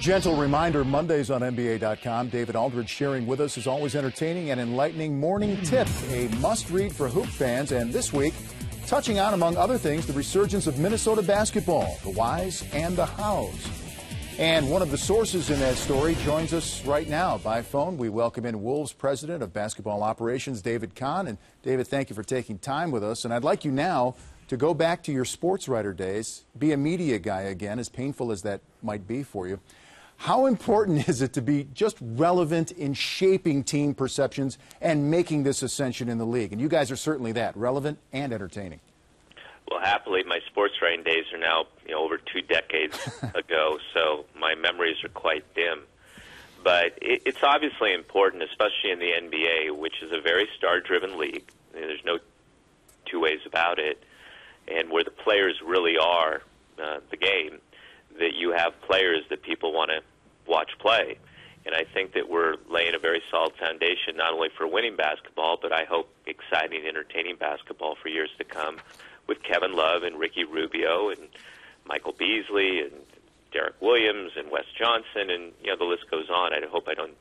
Gentle reminder, Mondays on NBA.com. David Aldridge sharing with us, as always, entertaining and enlightening morning tip, a must-read for hoop fans. And this week, touching on, among other things, the resurgence of Minnesota basketball, the whys and the hows. And one of the sources in that story joins us right now by phone. We welcome in Wolves President of Basketball Operations, David Kahn. And David, thank you for taking time with us. And I'd like you now to go back to your sports writer days, be a media guy again, as painful as that might be for you. How important is it to be just relevant in shaping team perceptions and making this ascension in the league? And you guys are certainly that, relevant and entertaining. Well, happily, my sports writing days are now over 2 decades ago, so my memories are quite dim. But it's obviously important, especially in the NBA, which is a very star-driven league. There's no two ways about it. And where the players really are the game, that you have players that people want to watch play. And I think that we're laying a very solid foundation, not only for winning basketball, but I hope exciting, entertaining basketball for years to come, with Kevin Love and Ricky Rubio and Michael Beasley and Derek Williams and Wes Johnson, and the list goes on. I hope I don't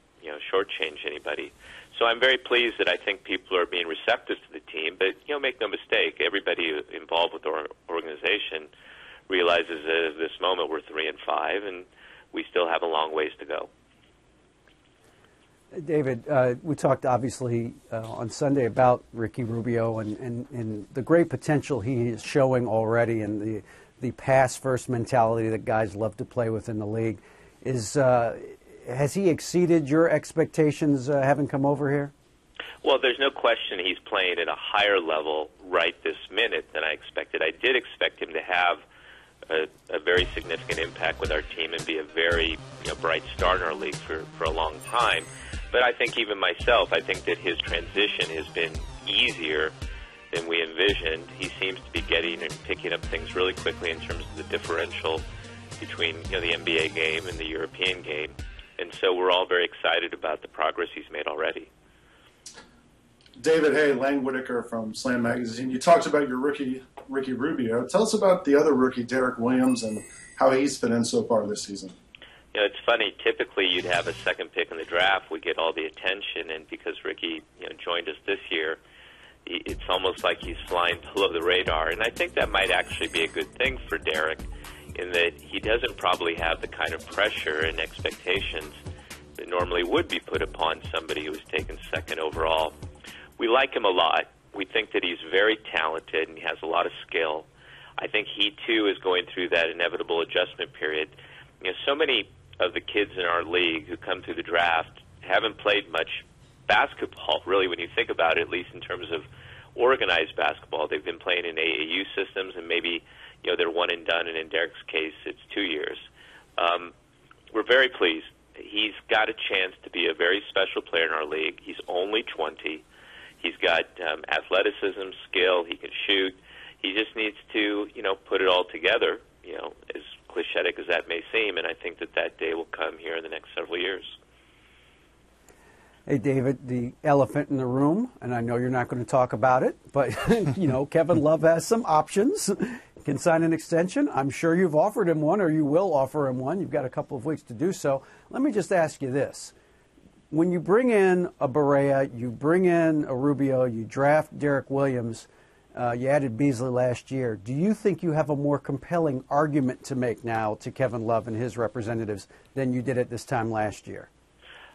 shortchange anybody. So I'm very pleased that I think people are being receptive to the team. But make no mistake, everybody involved with our organization realizes that at this moment we're 3-5, and we still have a long ways to go. David, we talked obviously on Sunday about Ricky Rubio and the great potential he is showing already, and the pass-first mentality that guys love to play with in the league. Has he exceeded your expectations having come over here? Well, there's no question he's playing at a higher level right this minute than I expected. I did expect him to have a very significant impact with our team and be a very bright star in our league for a long time. But I think even myself, I think that his transition has been easier than we envisioned. He seems to be getting and picking up things really quickly in terms of the differential between the NBA game and the European game. And so we're all very excited about the progress he's made already. David, hey, Lang Whitaker from Slam Magazine. You talked about your rookie, Ricky Rubio. Tell us about the other rookie, Derek Williams, and how he's fit in so far this season. It's funny. Typically, you'd have a second pick in the draft. We get all the attention, and because Ricky joined us this year, it's almost like he's flying below the radar. And I think that might actually be a good thing for Derek, in that he doesn't probably have the kind of pressure and expectations that normally would be put upon somebody who was taken second overall. We like him a lot. We think that he's very talented and he has a lot of skill. I think he, too, is going through that inevitable adjustment period. So many of the kids in our league who come through the draft haven't played much basketball, really, when you think about it, at least in terms of organized basketball. They've been playing in AAU systems, and maybe they're one and done, and in Derek's case, it's 2 years. We're very pleased. He's got a chance to be a very special player in our league. He's only 20. He's got athleticism, skill. He can shoot. He just needs to, put it all together, as cliché as that may seem, and I think that day will come here in the next several years. Hey, David, the elephant in the room, and I know you're not going to talk about it, but, Kevin Love has some options. He can sign an extension. I'm sure you've offered him one, or you will offer him one. You've got a couple of weeks to do so. Let me just ask you this. When you bring in a Barea, you bring in a Rubio, you draft Derek Williams, you added Beasley last year, do you think you have a more compelling argument to make now to Kevin Love and his representatives than you did at this time last year?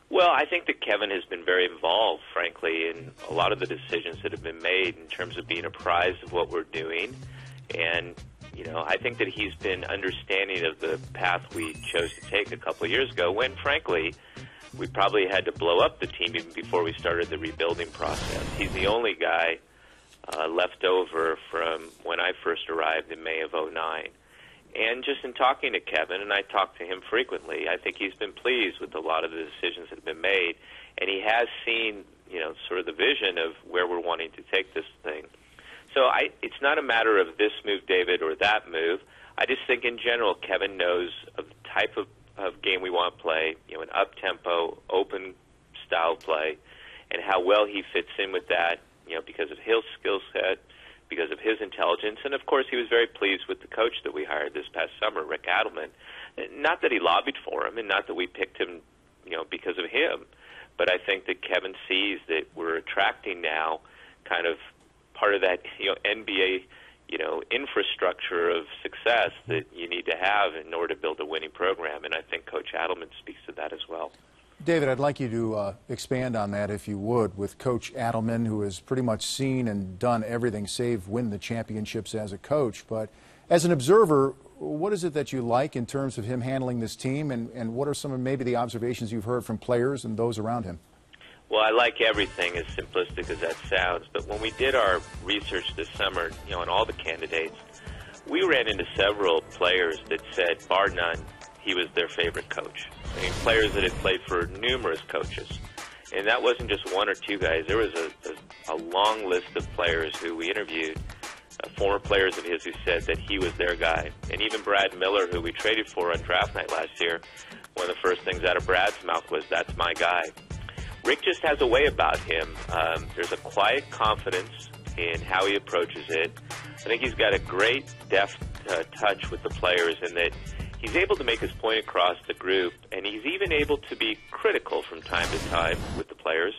Well, I think that Kevin has been very involved, frankly, in a lot of the decisions that have been made in terms of being apprised of what we're doing. And, I think that he's been understanding of the path we chose to take a couple of years ago when, frankly, we probably had to blow up the team even before we started the rebuilding process. He's the only guy left over from when I first arrived in May of '09. And just in talking to Kevin, and I talk to him frequently, I think he's been pleased with a lot of the decisions that have been made, and he has seen, sort of the vision of where we're wanting to take this thing. So it's not a matter of this move, David, or that move. I just think in general Kevin knows of the type of game we want to play, an up-tempo, open style play, and how well he fits in with that, because of his skill set, because of his intelligence. And, of course, he was very pleased with the coach that we hired this past summer, Rick Adelman. Not that he lobbied for him, and not that we picked him, because of him, but I think that Kevin sees that we're attracting now kind of part of that, NBA, infrastructure of success that you need to have in order to build a winning program, and I think Coach Adelman speaks to that as well. David, I'd like you to expand on that, if you would, with Coach Adelman, who has pretty much seen and done everything save win the championships as a coach. But as an observer, what is it that you like in terms of him handling this team, and what are some of maybe the observations you've heard from players and those around him? Well, I like everything, as simplistic as that sounds. But when we did our research this summer, on all the candidates, we ran into several players that said, bar none, he was their favorite coach. I mean, players that had played for numerous coaches. And that wasn't just one or two guys. There was a long list of players who we interviewed, former players of his who said that he was their guy. And even Brad Miller, who we traded for on draft night last year, one of the first things out of Brad's mouth was, that's my guy. Rick just has a way about him. There's a quiet confidence in how he approaches it. I think he's got a great deft touch with the players, in that he's able to make his point across the group, and he's even able to be critical from time to time with the players,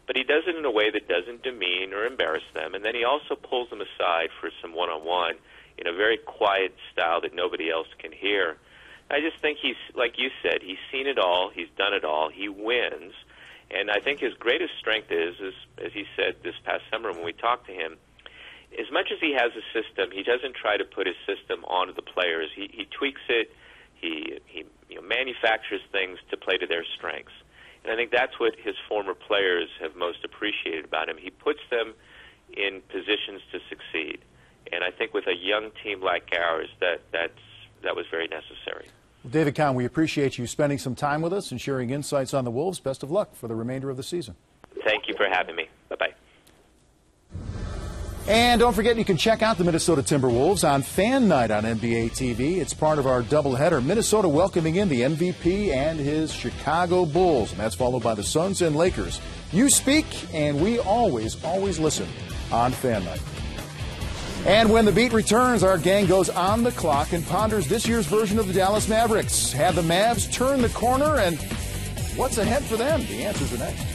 but he does it in a way that doesn't demean or embarrass them, and then he also pulls them aside for some one-on-one in a very quiet style that nobody else can hear. I just think he's, like you said, he's seen it all, he's done it all, he wins, and I think his greatest strength is, as he said this past summer when we talked to him, as much as he has a system, he doesn't try to put his system onto the players. He tweaks it. He manufactures things to play to their strengths. And I think that's what his former players have most appreciated about him. He puts them in positions to succeed. And I think with a young team like ours, that was very necessary. Well, David Kahn, we appreciate you spending some time with us and sharing insights on the Wolves. Best of luck for the remainder of the season. Thank you for having me. Bye-bye. And don't forget, you can check out the Minnesota Timberwolves on Fan Night on NBA TV. It's part of our doubleheader. Minnesota welcoming in the MVP and his Chicago Bulls. And that's followed by the Suns and Lakers. You speak, and we always listen on Fan Night. And when the beat returns, our gang goes on the clock and ponders this year's version of the Dallas Mavericks. Have the Mavs turned the corner, and what's ahead for them? The answers are next.